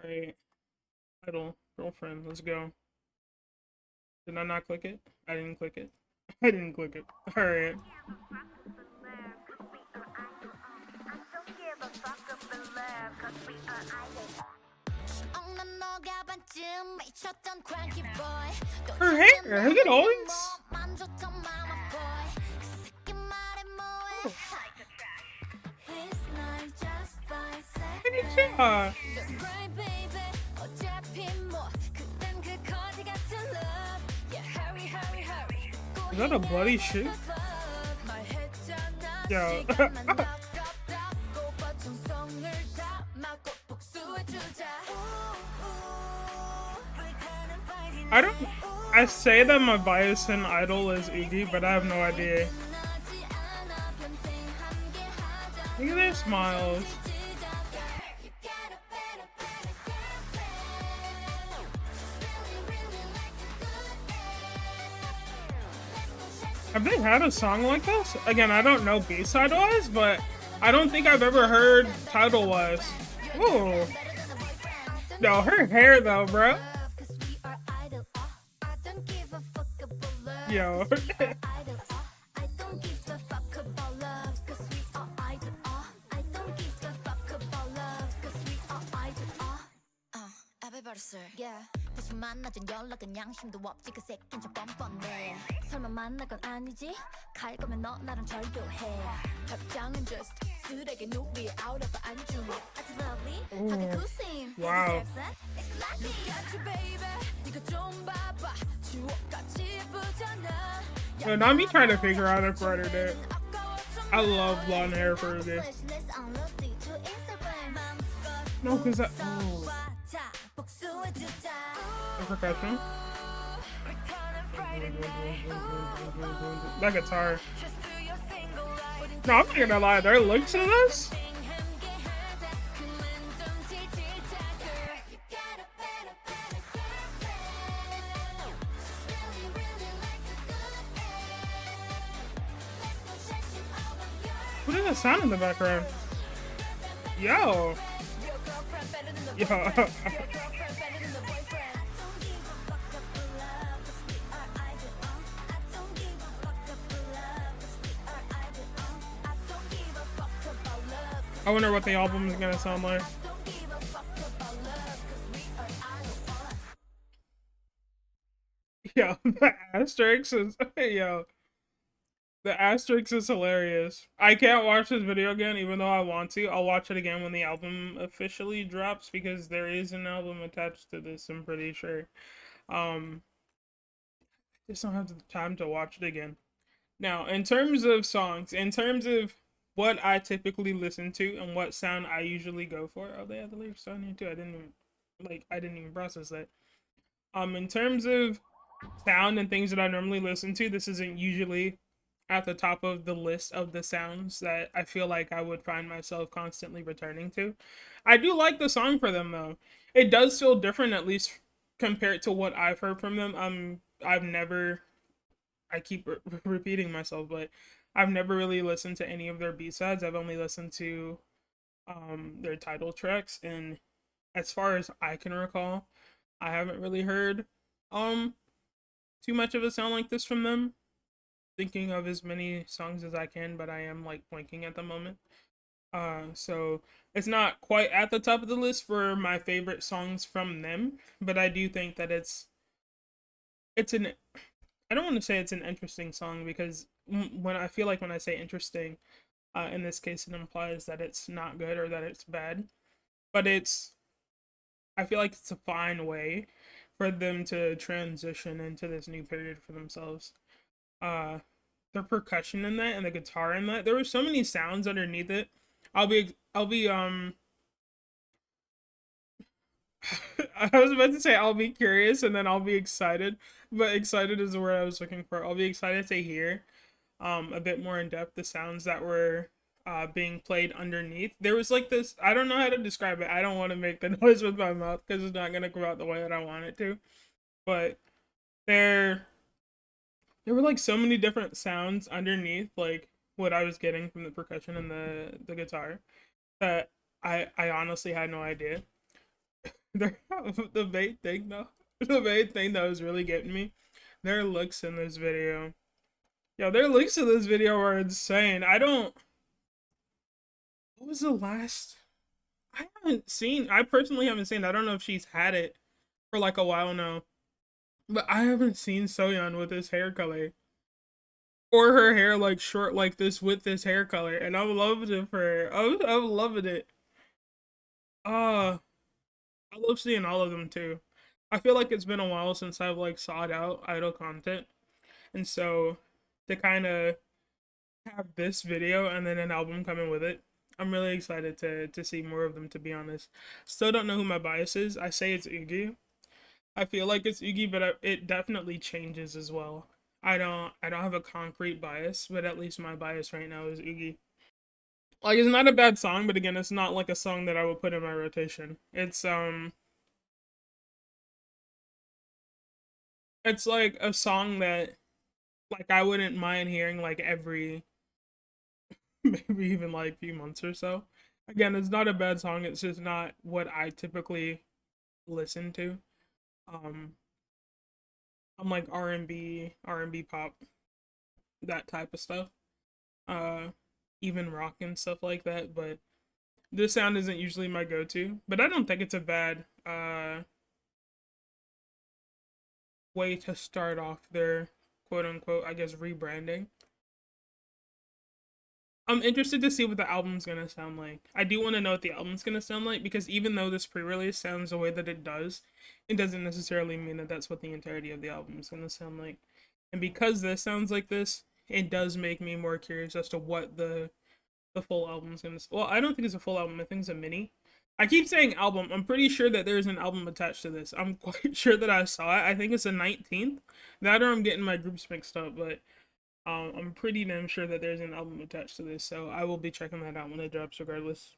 Alright, idle girlfriend, let's go. Did I not click it? I didn't click it. I didn't click it. Alright. Her hair, is it always? Yeah. Is that a bloody shoe? Yo. I say that my bias in Idol is Iggy, but I have no idea. Look at their smiles. Have they had a song like this? Again, I don't know B-side wise, but I don't think I've ever heard title wise. Ooh. No, her hair though, bro. Yo. 다시 만나준 연락은 양심도 없지 그 새낀 좀 뻔뻔해 설마 만날 건 아니지 갈 거면 너 나랑 절교해 답장은 just 쓰레기 누리 out of 안주 아주 lovely 하게 구심 wow yo, not me trying to figure out if right or that. I love blonde hair for this. No, cause that. Oh. The percussion. That guitar. No, I'm not gonna lie. There are looks to this. What is that sound in the background? Yo. Yo. I wonder what the album is gonna sound like. Yo, the asterisk is yo. The asterisk is hilarious. I can't watch this video again, even though I want to. I'll watch it again when the album officially drops because there is an album attached to this, I'm pretty sure. Just don't have the time to watch it again. Now, in terms of songs, in terms of what I typically listen to and what sound I usually go for. Oh, they have the lyrics on here too. I didn't even process that. In terms of sound and things that I normally listen to, this isn't usually at the top of the list of the sounds that I feel like I would find myself constantly returning to. I do like the song for them though. It does feel different, at least compared to what I've heard from them. I keep repeating myself, but I've never really listened to any of their B-sides. I've only listened to their title tracks, and as far as I can recall, I haven't really heard too much of a sound like this from them. Thinking of as many songs as I can, but I am like blanking at the moment. So it's not quite at the top of the list for my favorite songs from them, but I do think that it's an I don't want to say it's an interesting song because when I feel like when I say interesting, in this case, it implies that it's not good or that it's bad. But I feel like it's a fine way for them to transition into this new period for themselves. The percussion in that and the guitar in that, there were so many sounds underneath it. I'll be I was about to say I'll be curious and then I'll be excited, but excited is the word I was looking for. I'll be excited to hear a bit more in depth the sounds that were being played underneath. There was like this, I don't know how to describe it. I don't want to make the noise with my mouth because it's not gonna come out the way that I want it to. But there were like so many different sounds underneath like what I was getting from the percussion and the guitar that I honestly had no idea. The main thing though, the main thing that was really getting me, their looks in this video. Yo, their looks in this video are insane. I don't. What was the last? I haven't seen. I personally haven't seen. I don't know if she's had it for like a while now, but I haven't seen Soyeon with this hair color or her hair like short like this with this hair color, and I'm loving it for her. I'm loving it. Uh, I love seeing all of them too. I feel like it's been a while since I've like sought out idol content, and so to kind of have this video and then an album coming with it, I'm really excited to see more of them. To be honest, still don't know who my bias is. I say it's Iggy. I feel like it's Iggy, but it definitely changes as well. I don't have a concrete bias, but at least my bias right now is Iggy. Like it's not a bad song, but again, it's not like a song that I would put in my rotation. It's like a song that like I wouldn't mind hearing like every maybe even like few months or so. Again, it's not a bad song. It's just not what I typically listen to. Um, I'm like R&B pop, that type of stuff. Uh, even rock and stuff like that. But this sound isn't usually my go-to. But I don't think it's a bad way to start off their quote unquote, I guess, rebranding. I'm interested to see what the album's gonna sound like. I do want to know what the album's gonna sound like because even though this pre-release sounds the way that it doesn't necessarily mean that that's what the entirety of the album is gonna sound like. And because this sounds like this, it does make me more curious as to what the full album's gonna. Well, I don't think it's a full album. I think it's a mini. I keep saying album. I'm pretty sure that there's an album attached to this. I'm quite sure that I saw it. I think it's the 19th. That or I'm getting my groups mixed up, but I'm pretty damn sure that there's an album attached to this, so I will be checking that out when it drops regardless.